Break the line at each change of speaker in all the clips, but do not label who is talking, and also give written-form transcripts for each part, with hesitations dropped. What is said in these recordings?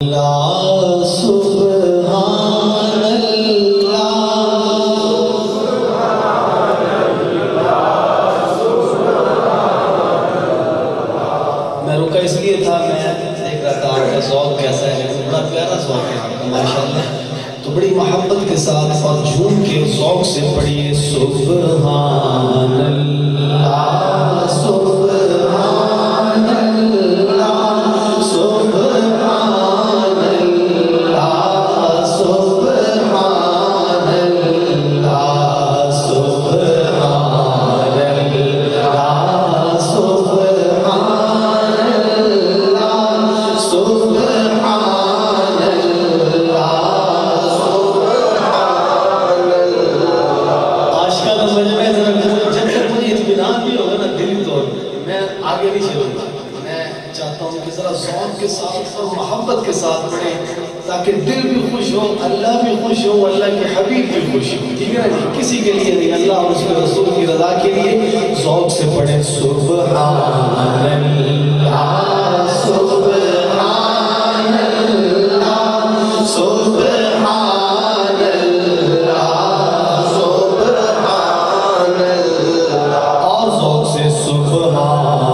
اللہ سبحان اللہ۔ میں رکا اس لیے تھا، میں دیکھ رہا تھا آپ کا ذوق کیسا ہے، بڑا پیارا ذوق ہے آپ کا ماشاءاللہ، تو بڑی محبت کے ساتھ اور جھوم کے ذوق سے پڑھیے سبحان اللہ سبحان اللہ سبحان آگے نہیں چلوں گا، میں چاہتا ہوں کہ ذرا ذوق کے ساتھ اور محبت کے ساتھ پڑھیں تاکہ دل بھی خوش ہو، اللہ بھی خوش ہو، اللہ کے حبیب بھی خوش ہو، ٹھیک ہے نا؟ کسی کے لیے نہیں، اللہ اور اس کے رسول کی رضا کے لیے ذوق سے پڑھیں سبحان اللہ سبحان اللہ سبحان اللہ سبحان اللہ، اور ذوق سے سبحان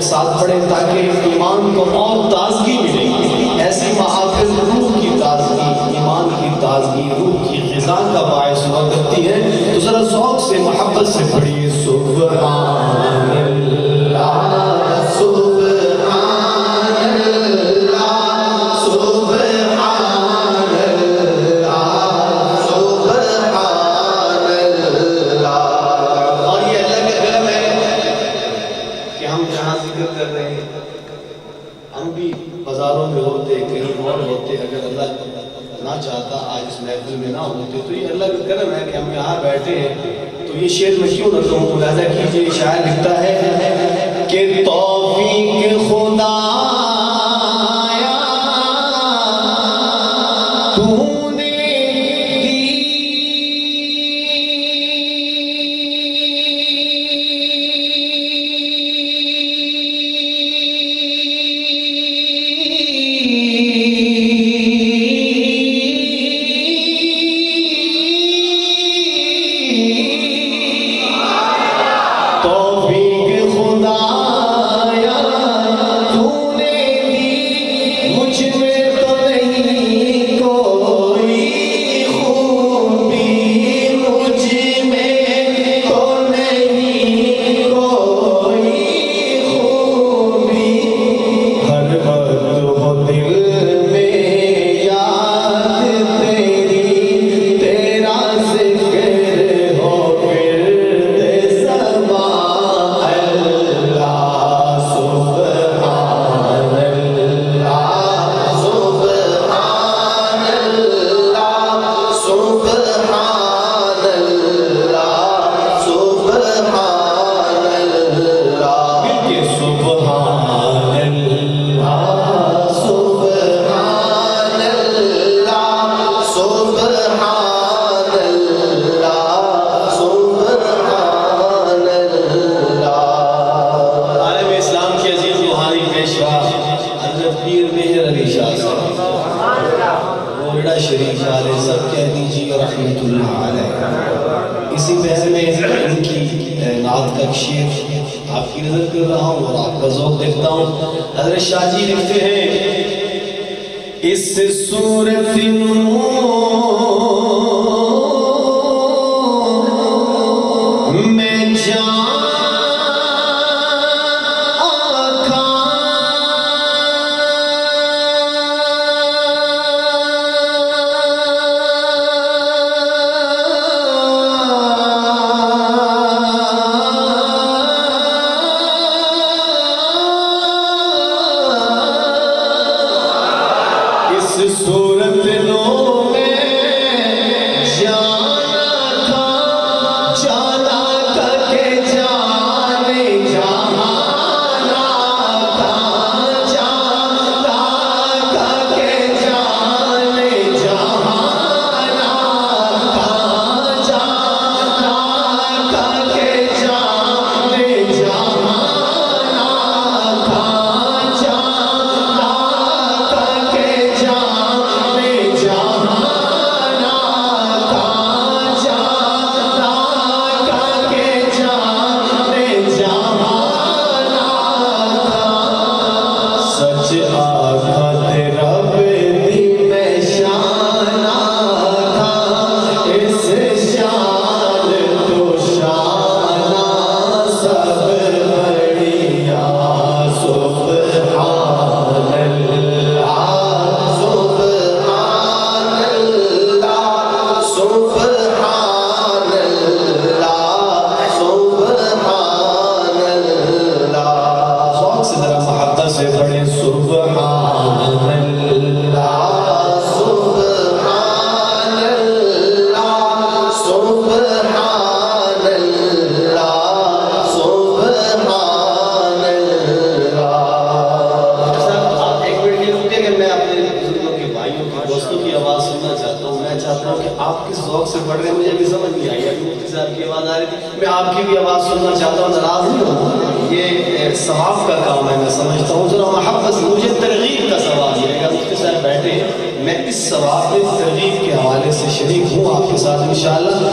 ساتھ پڑھیں تاکہ ایمان کو اور تازگی ملے۔ ایسی محافظ روح کی تازگی، ایمان کی تازگی، روح کی غذا کا باعث ہوا کرتی ہے، تو ذرا ذوق سے محبت سے پڑھیے سبحان اللہ سبحان اللہ سبحان اللہ سبحان اللہ۔ اور یہ اللہ کا کرم ہے کہ ہم جہاں ذکر کر رہے ہیں، ہم بھی بازاروں میں ہوتے، کہیں اور ہوتے، اگر اللہ نہ چاہتا آج اس محفل میں نہ ہوتے، تو یہ اللہ کا کرم ہے کہ ہم یہاں بیٹھے ہیں۔ تو یہ شعر میں کیوں نہ کہوں، ملاحظہ کیجئے، شاعر لکھتا ہے کہ توفیق خدا توفیق خدایا تو نے میہر علی شاہ صاحب گولڈا شریف والے سب کہہ دیجیے رحمت اللہ علیہ. اسی بحر میں ان کی نعت کا شعر آپ کی نظر کر رہا ہوں اور آپ کا ذوق دیکھتا ہوں. حضرت شاہ جی لکھتے ہیں اس صورت میں جان صورت نو میں جانا تھا جانا تھا کہ جانے جہانا تھا جانا تھا کہ جانے جہانا تھا جانا تھا کہ جانے جہانا تھا جانا تھا کہ جانے جہانا تھا جانا تھا کہ جانے جہانا تھا. سچ آقا تیرا بیدی میں شانہ تھا اس شان تو شانہ سب بڑھیا سبحان اللہ سبحان اللہ سبحان اللہ سبحان اللہ. ذوق سے ذرا محبت سے پڑھیں سبحان اللہ سبحان اللہ سبحان اللہ سبحان اللہ. سر آپ ایک منٹ کے رکتے کہ میں اپنے بزرگوں کے بھائیوں کے دوستوں کی آواز سننا چاہتا ہوں. میں چاہتا ہوں کہ آپ کس ذوق سے پڑھ رہے ہیں مجھے بھی سمجھ نہیں آئی. ابھی مفتی صاحب کی آواز آ رہی تھی میں آپ کی بھی آواز سننا چاہتا ہوں. ناراض نہیں ہوں یہ ثواب کا کام ہے میں سمجھتا ہوں. ذرا محبت سے مجھے ترغیب کا ثواب یہ ہے کہ مفتی صاحب بیٹھے میں اس ثواب میں ترغیب کے حوالے سے شریک ہوں آپ کے ساتھ انشاءاللہ.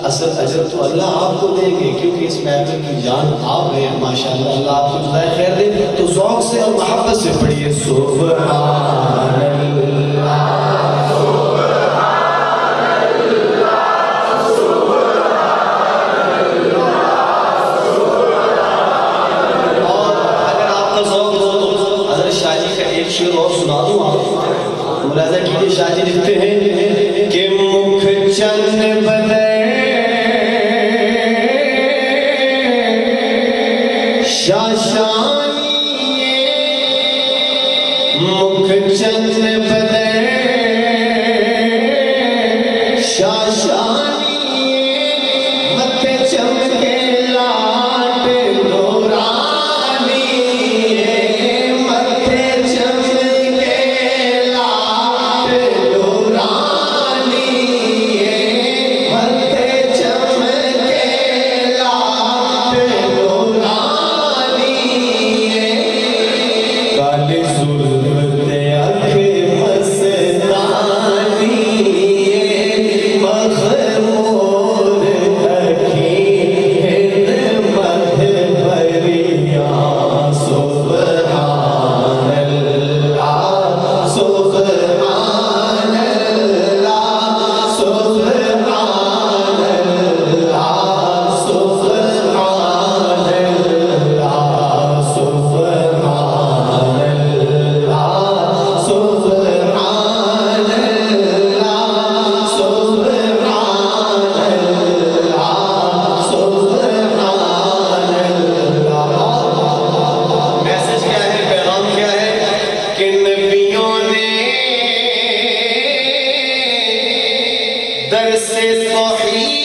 اصل اجر تو اللہ آپ کو دیں گے کیونکہ اس محفل کی جان آپ ہیں ماشاءاللہ. اللہ آپ کو جزائے خیر دے. تو ذوق سے اور محبت سے پڑھیے سبحان اللہ شعر اور سنا دوں آپ ملاحظہ کیجئے. شاہ جی لکھتے ہیں کہ مکھ چند بدر شاشانی مکھ چند بدر شاشانی متھے چمکے لاٹ نورانی متھے چمکے لاٹ نورانی متھے چمکے لاٹ نورانی کالے ظلمت اکھ مستانی مخمور اکھی ہن مدھ بریاں سبحان اللہ سبحان اللہ سبحان اللہ سبحان اللہ سبحان اللہ سبحان اللہ سبحان اللہ سبحان اللہ. میسج کیا ہے پیغام کیا ہے کہ نبیوں نے درس توحید